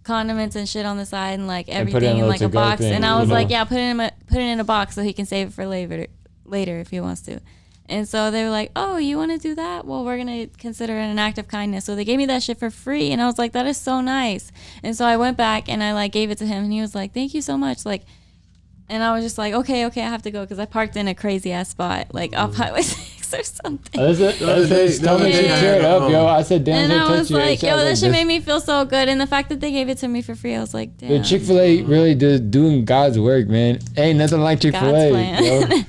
condiments and shit on the side and like put it in everything a in like a to-go box? thing, And I was you like, know? yeah, put it in a box so he can save it for later if he wants to. And so they were like, oh, you want to do that? Well, we're going to consider it an act of kindness. So they gave me that shit for free. And I was like, that is so nice. And so I went back and I like gave it to him. And he was like, thank you so much. Like, and I was just like, okay, I have to go. Because I parked in a crazy ass spot, like off Highway 6 or something. Alyssa told me to Yeah. tear it up, yo. I said, damn, And they I touch was you. like, And yo, that shit this- made me feel so good. And the fact that they gave it to me for free, I was like, damn. The Chick-fil-A really doing God's work, man. Ain't nothing like God's Chick-fil-A, plan. yo.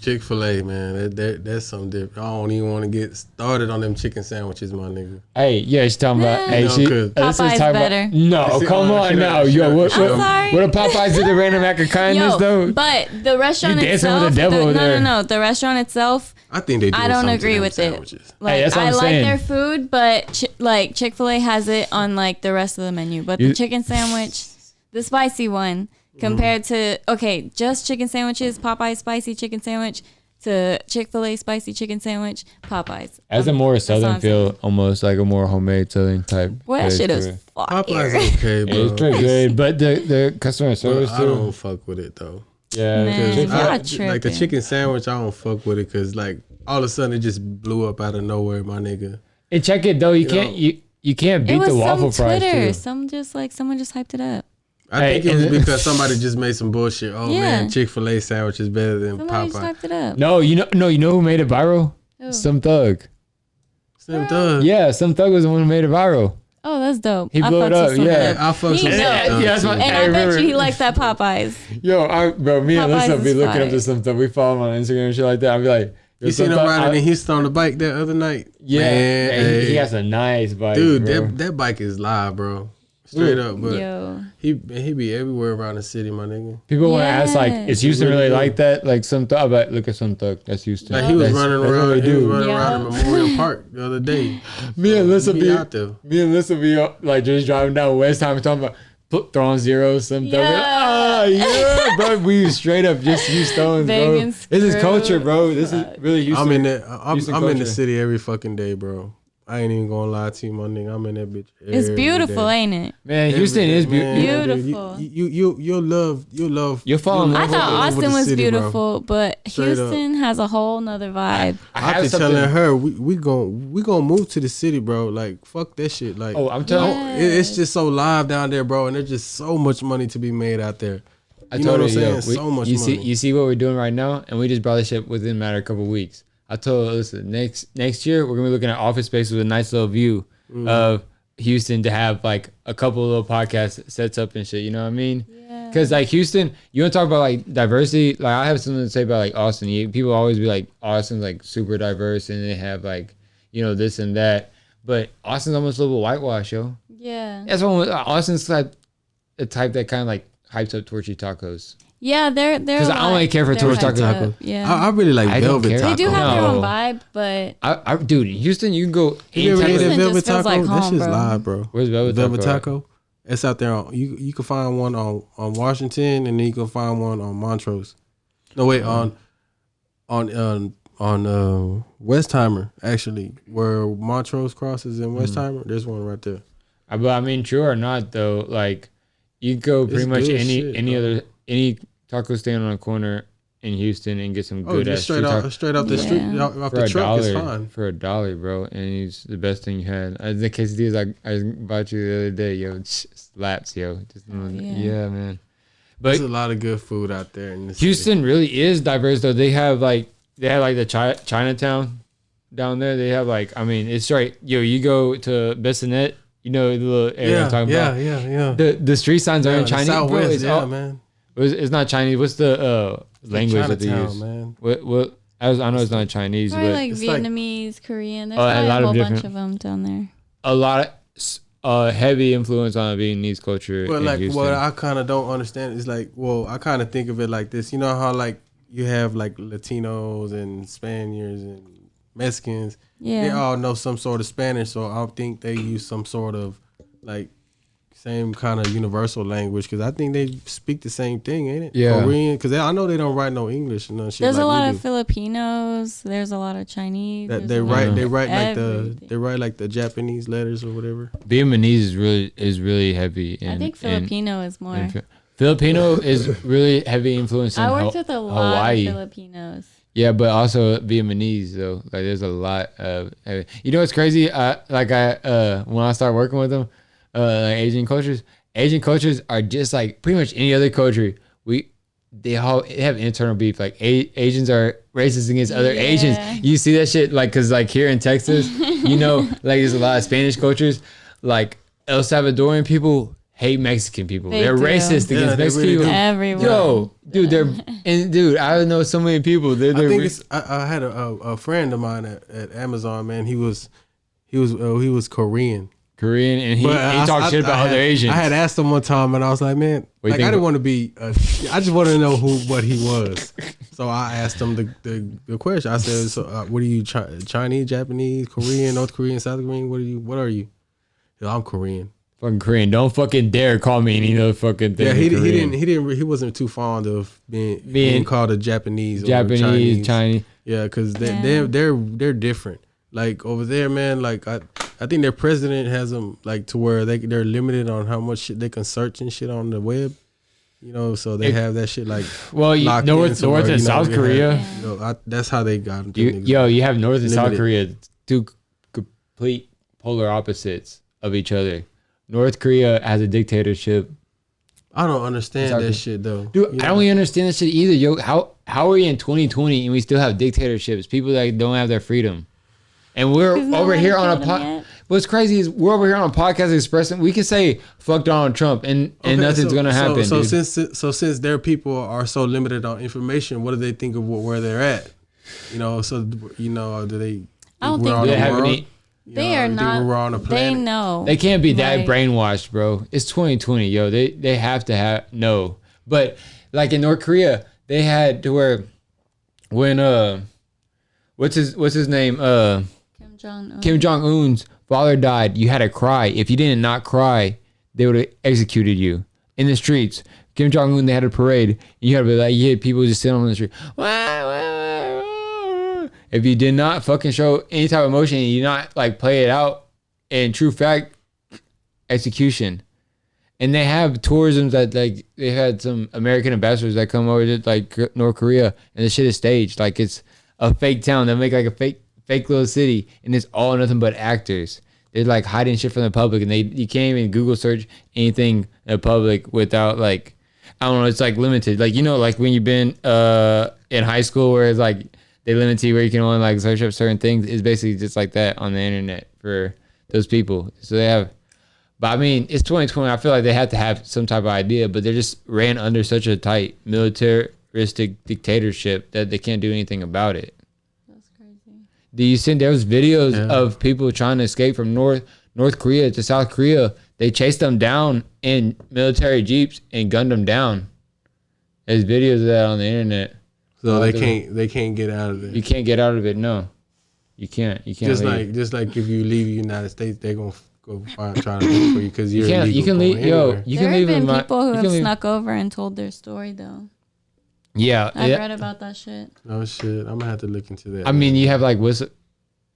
Chick-fil-A, man, that's something different. I don't even want to get started on them chicken sandwiches, my nigga. Hey, yeah, she's talking about. Hey, No, she. 'cause- Alyssa's Popeye's talking better. About, no, See, come on should I- now, should yo. I- What I'm sorry. a Popeyes did the random act of kindness, Yo, though. but the restaurant You dancing with itself, the devil over there. no, the restaurant itself, I think they. I don't something to agree them with sandwiches. it. Like that's what I I'm like saying. their food, but like Chick-fil-A has it on like the rest of the menu. But You- the chicken sandwich, the spicy one, compared to just chicken sandwiches, Popeye spicy chicken sandwich to Chick-fil-A spicy chicken sandwich, Popeyes. As a more That's all southern I'm feel, saying. almost like a more homemade southern type. Boy, that place shit to is it. fire. Popeyes okay, bro. It's pretty good, but the customer But service I too. don't fuck with it though. Yeah, Man, because y'all Like the tripping. chicken sandwich, I don't fuck with it because like all of a sudden it just blew up out of nowhere, my nigga. and check it though. You know, can't you can't It beat was the waffle some fries Twitter. too. Someone just hyped it up. I Hey, think it was and- because somebody just made some bullshit. Oh Yeah. man, Chick-fil-A sandwich is better than Somebody just Popeye. hyped it up. No, you know who made it viral? Who? Some thug. Slim Thug. Yeah, some thug was the one who made it viral. Oh, that's dope. He I blew it fucks with up, some yeah. of that. I fuck He some know. Slim Thug, Yeah, that's too. my- And I I bet remember- you he likes that Popeyes. Yo, bro, me and Popeyes Alyssa be is looking fire. up to some stuff. We follow him on Instagram and shit like that. I'll be like, yo, You seen some him thug- riding I- in Houston on the bike that other night? Yeah, Man, man, he hey. has a nice bike, Dude, bro. that bike is live, bro. Straight up, but Yo. he be everywhere around the city, my nigga. People want to ask like, Yes. is Houston Really really good. like that? Like some thug, but look at some thug. That's Houston. Like he was That's- running that's what around, we he was do. running Yeah. around the Memorial Park the other day. Me and Alyssa He be out there. Me and Alyssa be like just driving down West Time and talking about throwing zeros, some thug. Yeah. Yeah, bro. We straight up just use stones, bro. Banging This is screws. culture, bro. This is really Houston. I'm in Houston I'm in the culture. city every fucking day, bro. I ain't even gonna lie to you, my nigga. I'm in that bitch. It's every beautiful, day. ain't it? Man, Houston is Man, beautiful. dude, Beautiful. You'll love. You'll fall in I love thought over Austin the was city, bro. beautiful, but Straight up. Houston has a whole nother vibe. I I have be something. telling her we gonna move to the city, bro. Like fuck that shit. Like Oh, I'm telling. Yeah. it's just so live down there, bro, and there's just so much money to be made out there. I You know told what her, I'm yo, saying? So much you money. you see what we're doing right now, and we just brought this shit within a matter of a couple of weeks. I told her, listen, next year we're gonna be looking at office space with a nice little view Mm-hmm. of Houston to have like a couple of little podcast sets up and shit. You know what I mean? Yeah. Because like Houston, you want to talk about like diversity. Like I have something to say about like Austin. People always be like Austin's like super diverse and they have like this and that. But Austin's almost a little whitewash, yo. Yeah. That's one. Austin's like the type that kind of like hypes up torchy tacos. Yeah, they're Because I don't really care for they're torch hyped taco. up, Yeah. I really like I don't velvet care. taco. They do have their No. own vibe, but Dude, in Houston, you can go You ever anytime. ate that Houston velvet just feels taco? like That home, shit's bro. live, bro. Where's Velvet Velvet Taco? taco? It's out there. You can find one on Washington, and then you can find one on Montrose. No wait, on Westheimer actually, where Montrose crosses in Westheimer. There's one right there. But I mean, true or not, though, like You go pretty It's much good any shit, taco stand on a corner in Houston and get some Oh, good just ass straight off the street, Yeah. off for the a truck is dollar. fine. For $1, bro, and it's the best thing you had. The quesadillas I bought you the other day, yo, slaps, yo. Yeah, man. There's But a lot of good food out there in this Houston really is diverse, though. They have like the Chinatown down there. They have like, I mean, it's right. Yo, you go to Bissonnette, you know the little area I'm talking about. Yeah. The street signs are in the Chinese, bro. Southwest, It's yeah, all, man. it's not Chinese. What's the language that they Chinatown, use? man. What? I know it's not Chinese, Probably but like it's like- Vietnamese, Korean. There's Oh, a probably lot a of whole bunch different- of them down there. a lot of heavy influence on Vietnamese culture. But in like, Houston. what I kind of don't understand is like, well, I kind of think of it like this. You know how like you have like Latinos and Spaniards and Mexicans. Yeah. They all know some sort of Spanish, so I think they use some sort of like same kind of universal language because I think they speak the same thing, ain't it? Yeah. Korean, because I know they don't write no English and no shit. There's like a lot we of do. Filipinos. There's a lot of Chinese. That there's they a lot write of they write like everything. they write like the Japanese letters or whatever. Vietnamese is really heavy. I think Filipino is more. Filipino is really heavy influence in I worked with a lot Hawaii. of Filipinos. Yeah, but also Vietnamese though. Like there's a lot of you know what's crazy? When I started working with them, like Asian cultures are just like pretty much any other culture. They have internal beef. Like Asians are racist against other Yeah. Asians. You see that shit like cause like here in Texas, you know, like there's a lot of Spanish cultures. Like El Salvadorian people hate Mexican people. They They're do. racist Yeah, against they Mexican really people. do. Everyone. Yo, dude, I know so many people. I think it's. I had a friend of mine at Amazon. Man, he was Korean. Korean, and he talked shit about other Asians. I had asked him one time, and I was like, man, What you like think I didn't about- want to be. I just wanted to know what he was. So I asked him the question. I said, so what are you? Chinese, Japanese, Korean, North Korean, South Korean? What are you? He said, I'm Korean. Fucking Korean. Don't fucking dare call me any other fucking thing. Yeah, Korean. he wasn't too fond of being called a Japanese or Japanese, Chinese. Yeah, because Yeah. they're different. Like over there, man. Like I think their president has them like to where they're limited on how much shit they can search and shit on the web. You know, so they have that shit like Well, locked in North somewhere, and you know, South you Korea. have- you know, that's how they got them. You have North and South Limited. Korea, two complete polar opposites of each other. North Korea has a dictatorship. I don't understand South that Korea. shit though. Dude, You I know? don't even understand this shit either. Yo, how are we in 2020 and we still have dictatorships? People that don't have their freedom. And we're 'Cause over nobody here on a killed him podcast. yet. What's crazy is we're over here on a podcast expressing. We can say fuck Donald Trump and Okay, nothing's gonna happen. So dude. since their people are so limited on information, what do they think of where they're at? You know, so you know, do they? I don't we're think on they the have world? any. You They know, are you think not. We're on a They planet. know. They can't be that Like- brainwashed, bro. It's 2020, yo. They have to have no. But like in North Korea, they had to where when what's his name Kim Jong Un. Kim Jong Un's father died, you had to cry. If you didn't not cry, they would have executed you in the streets. Kim Jong Un, they had a parade. You had to be like, you had people just sitting on the street. If you did not fucking show any type of emotion, and you not like play it out in true fact, execution. And they have tourism that like they had some American ambassadors that come over to like North Korea, and the shit is staged. Like it's a fake town. They make like a fake little city, and it's all nothing but actors. They're like hiding shit from the public, and you can't even Google search anything in the public without like, I don't know. It's like limited. Like, you know, like when you've been in high school where it's like they limit you where you can only like search up certain things. It's basically just like that on the internet for those people. So they have, but I mean, it's 2020. I feel like they have to have some type of idea, but they're just ran under such a tight militaristic dictatorship that they can't do anything about it. That's crazy. Do you see there was videos of people trying to escape from North Korea to South Korea? They chased them down in military jeeps and gunned them down. There's videos of that on the internet. So they can't get out of it. You can't get out of it. No, you can't. You can't. Just like if you leave the United States, they're gonna go try to look for you because you're illegal You can leave. going Yo, anywhere. you There can have leave been in my. people who you have can leave- snuck over and told their story though. Yeah, I've yeah. read about that shit. Oh shit, I'm gonna have to look into that. I mean, you have like what's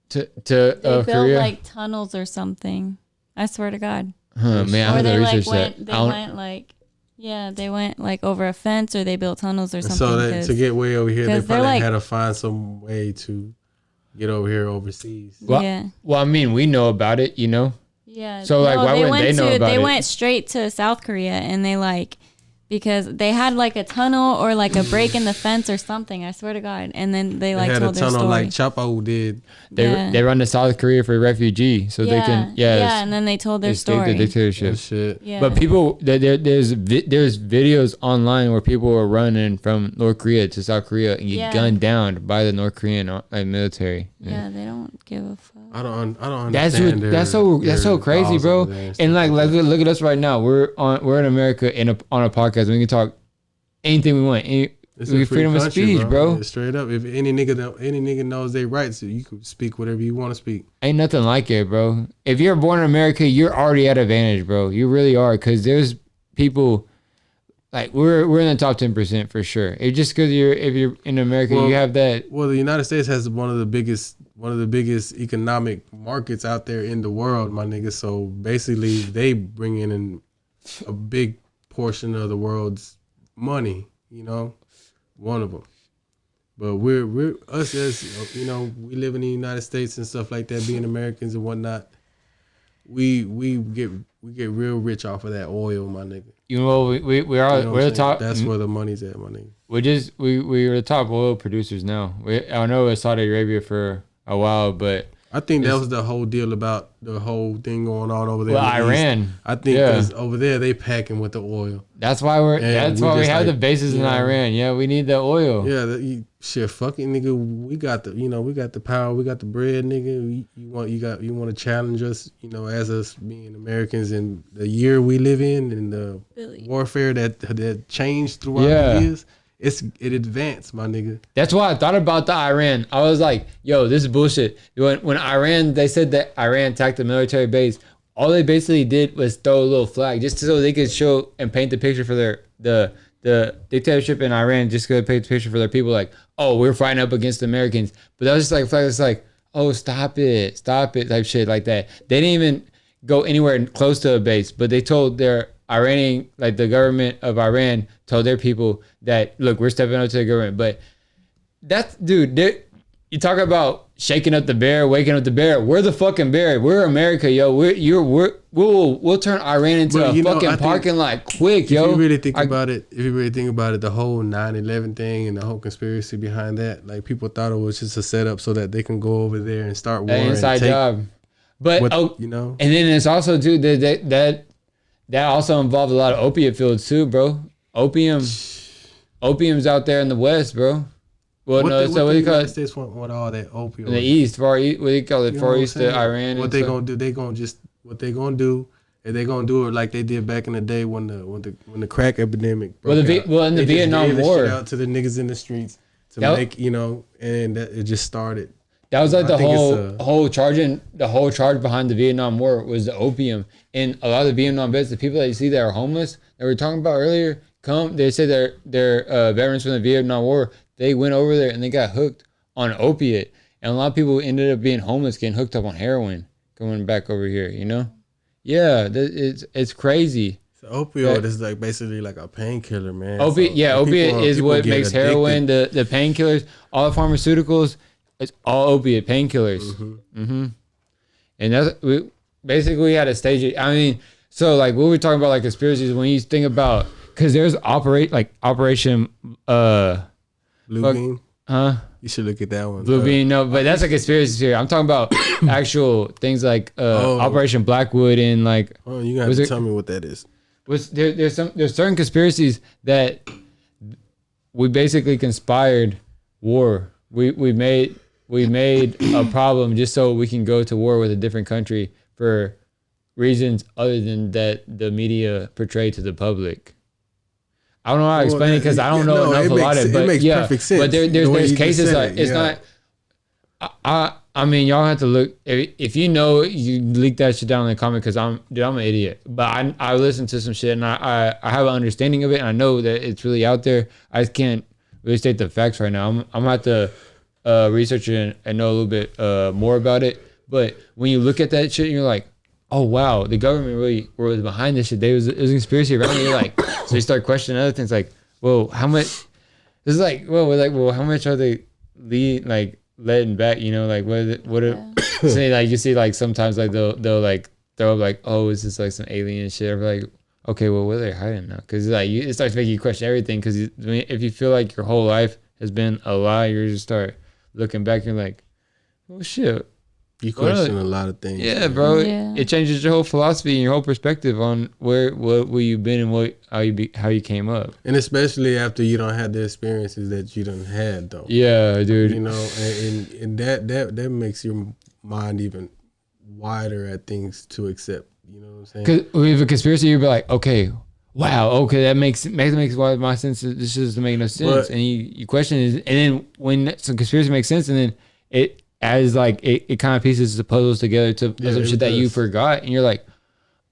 to They built Korea. like tunnels or something. I swear to God. Huh, man, I Or have they to like research that. went. They I don't- went like Yeah, they went like over a fence or they built tunnels or something. So to get way over here, they 'cause they're probably like- had to find some way to get over here overseas. Well, yeah. Well, I mean, we know about it, you know. Yeah. So, like, why wouldn't they know about They it? went straight to South Korea and they like, because they had like a tunnel or like a break in the fence or something. I swear to God. And then they like They had told a their tunnel story. like Chapo did. They run to South Korea for refugee, so they can yeah, and then they told their escape story. the dictatorship. Oh, shit. Yeah. But people, there's videos online where people are running from North Korea to South Korea and get gunned down by the North Korean military. Yeah, they don't give a fuck. I don't That's understand. that's so crazy, laws bro. over there And stuff like that. look at us right now. We're in America on a podcast. And we can talk anything we want. It's We a free freedom of country, speech, bro. Yeah, straight up. If any nigga knows their rights, you can speak whatever you want to speak. Ain't nothing like it, bro. If you're born in America, you're already at advantage, bro. You really are, because there's people like we're in the top 10% for sure. It's just because if you're in America, Well, you have that. Well, the United States has one of the biggest economic markets out there in the world, my nigga. So basically, they bring in a big portion of the world's money. You know, one of them. But we're us as you know, we live in the United States and stuff like that, being Americans and whatnot. We get real rich off of that oil, my nigga. You know, we're You know what the I'm top. saying? That's where the money's at, my nigga. We're the top oil producers now. I know it's Saudi Arabia for a while, but I think that was the whole deal about the whole thing going on over there. well, in the East. Iran. I think 'cause over there they packing with the oil. That's why we just have the like, bases in you know, Iran. Yeah, we need the oil. Yeah, shit, fucking nigga, we got the power, we got the bread, nigga. You want to challenge us, you know, as us being Americans in the year we live in and the warfare that changed throughout the years. It advanced, my nigga. That's why I thought about the Iran. I was like, yo, this is bullshit. When Iran, they said that Iran attacked the military base, all they basically did was throw a little flag just so they could show and paint the picture for the dictatorship in Iran, just to paint the picture for their people, like, oh, we're fighting up against the Americans. But that was just like a flag that's like, oh, stop it, type shit like that. They didn't even go anywhere close to a base, but they told their Iranian, like the government of Iran told their people that, look, we're stepping up to the government. But that's, dude, you talk about shaking up the bear, waking up the bear. We're the fucking bear. We're America, yo. We'll turn Iran into But, a you know, fucking I think parking lot quick, If yo. you really think about it, the whole 9/11 thing and the whole conspiracy behind that, like people thought it was just a setup so that they can go over there and start war An inside and take job. But you know. and then it's also too that also involved a lot of opiate fields too, bro. Opium's out there in the West, bro. Well, What no, the so what do you call United it? States want all that opioid? In the East, Far East. What do you call it? You know Far what I'm East to saying? Iran. What and they stuff. gonna do? What they gonna do? And they gonna do it like they did back in the day when the crack epidemic broke out. In the They just Vietnam gave the War. shit out to the niggas in the streets to That- make, you know, and it just started. That was like I the think it's whole charge behind the Vietnam War was the opium. And a lot of the Vietnam vets, the people that you see that are homeless that we were talking about earlier, they say they're veterans from the Vietnam War. They went over there and they got hooked on opiate. And a lot of people ended up being homeless, getting hooked up on heroin, coming back over here, you know? Yeah, it's crazy. So opioid is like basically like a painkiller, man. Opiate, So yeah, opiate people is what get makes addicted. heroin, the painkillers, all the pharmaceuticals, it's all opiate painkillers. And we basically had to stage it. I mean, so like what we're talking about, like conspiracies, when you think about, because there's Operation Blue fuck- Bean. huh? You should look at that one. Blue Bean, no, but that's a conspiracy theory. I'm talking about actual things like Operation Blackwood and like. Oh, you gotta was it- tell me what that is. There's certain conspiracies that we basically conspired war. We made a problem just so we can go to war with a different country for reasons other than that the media portray to the public. I don't know how to explain it because I don't know enough about it. But it makes perfect sense. But the way there's you just cases said like it, it's yeah. not. I mean, y'all have to look. If you know, you leak that shit down in the comment because I'm an idiot. But I listen to some shit and I have an understanding of it and I know that it's really out there. I just can't really state the facts right now. I'm gonna have to research it and know a little bit more about it. But when you look at that shit, you're like, oh wow, the government really was behind this shit. It was a conspiracy around it. You're like, so you start questioning other things like, well, how much? This is like, well, we're like, well, how much are they letting back? You know, like what say like you see like sometimes like they'll like throw up like, oh, is this like some alien shit? Or like, okay, well, what are they hiding now? Because like it starts making you question everything. Because if you feel like your whole life has been a lie, you just start looking back and you're like, oh shit. You question a lot of things. Yeah, man. bro. Yeah. It changes your whole philosophy and your whole perspective on where you've been and how you came up. And especially after you don't have the experiences that you done had though. Yeah, dude. You know, and that makes your mind even wider at things to accept. You know what I'm saying? Because with a conspiracy, you'd be like, okay, wow, okay, that makes why my sense this doesn't make no sense, But, and you question it, and then when some conspiracy makes sense, and then it as like it kind of pieces the puzzles together to some shit that you forgot, and you're like,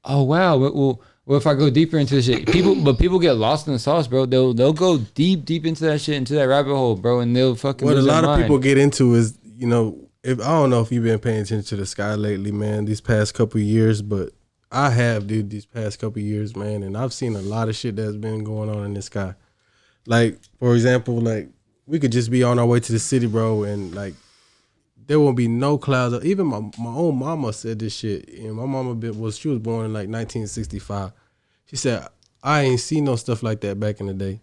oh wow, well if I go deeper into this shit, people get lost in the sauce, bro. They'll go deep into that shit, into that rabbit hole, bro, and they'll fucking. What a lose lot their of mind. people get into is, you know, if I don't know if you've been paying attention to the sky lately, man, these past couple of years, but I have, dude, these past couple of years, man, and I've seen a lot of shit that's been going on in the sky. Like, for example, like we could just be on our way to the city, bro, and like there won't be no clouds. Even my own mama said this shit, and my mama she was born in like 1965. She said, I ain't seen no stuff like that back in the day.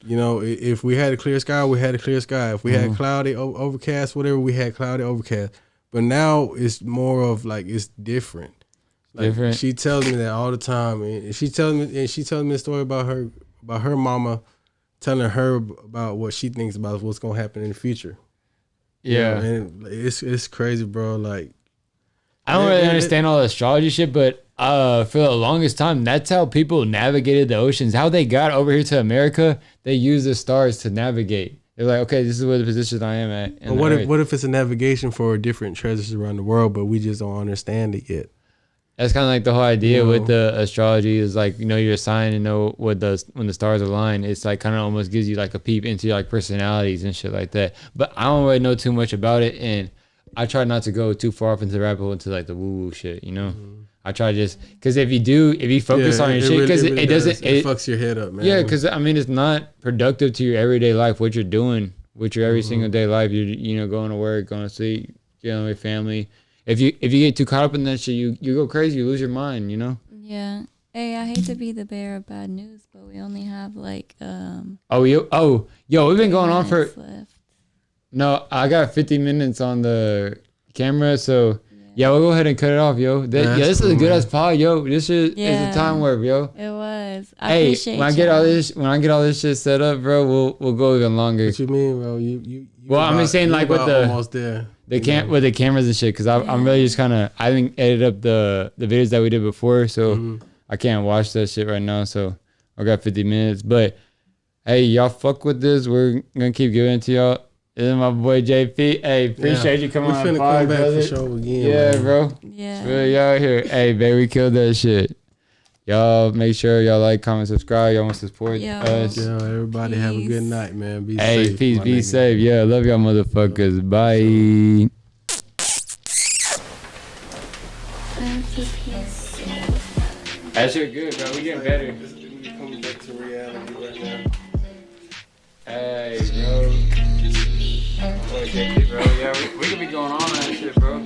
You know, if we had a clear sky, we had a clear sky. If we had cloudy, overcast, whatever, we had cloudy, overcast. But now it's more of like it's different. Like, Different. She tells me that all the time, and she tells me a story about her mama telling her about what she thinks about what's gonna happen in the future. Yeah, and it's crazy, bro. Like I don't really understand all the astrology shit, but for the longest time, that's how people navigated the oceans. How they got over here to America, they use the stars to navigate. They're like, okay, this is where the position I am at. But what if it's a navigation for different treasures around the world, but we just don't understand it yet? That's kind of like the whole idea with the astrology is like, you know, your sign and know when the stars align. It's like kind of almost gives you like a peep into like personalities and shit like that. But I don't really know too much about it, and I try not to go too far up into the rabbit hole into like the woo woo shit, you know. I try just because if you focus on your shit, because it doesn't it fucks your head up, man. Yeah, because I mean it's not productive to your everyday life. What you're doing with your every single day life, you're going to work, going to sleep, getting with family. If you get too caught up in that shit, you go crazy, you lose your mind, you know. Yeah. Hey, I hate to be the bearer of bad news, but we only have like yo, we've been going on for left. No, I got 50 minutes on the camera, so yeah, we'll go ahead and cut it off, yo. This is a good ass pod, yo. This shit is a time warp, yo. It was. I appreciate when I get all this shit set up, bro, we'll go even longer. What you mean, bro? You well, I'm just saying like with almost there. With the cameras and shit, because I'm really just kind of I didn't edit up the videos that we did before, so I can't watch that shit right now. So I got 50 minutes, but hey, y'all fuck with this. We're gonna keep giving it to y'all. This is my boy JP. Hey, appreciate you coming on the pod, brother. For sure again, yeah, man. bro. Yeah. It's really out here. Hey, baby, we killed that shit. Y'all make sure y'all like, comment, subscribe. Y'all want to support us. Yo, everybody have a good night, man. Be hey, safe. peace, be safe. Yeah, love y'all motherfuckers. Bye. That shit good, bro. We getting better. We coming back to reality right now. Hey, bro. Boy, JP, bro. Yeah, we could be going on that shit, bro.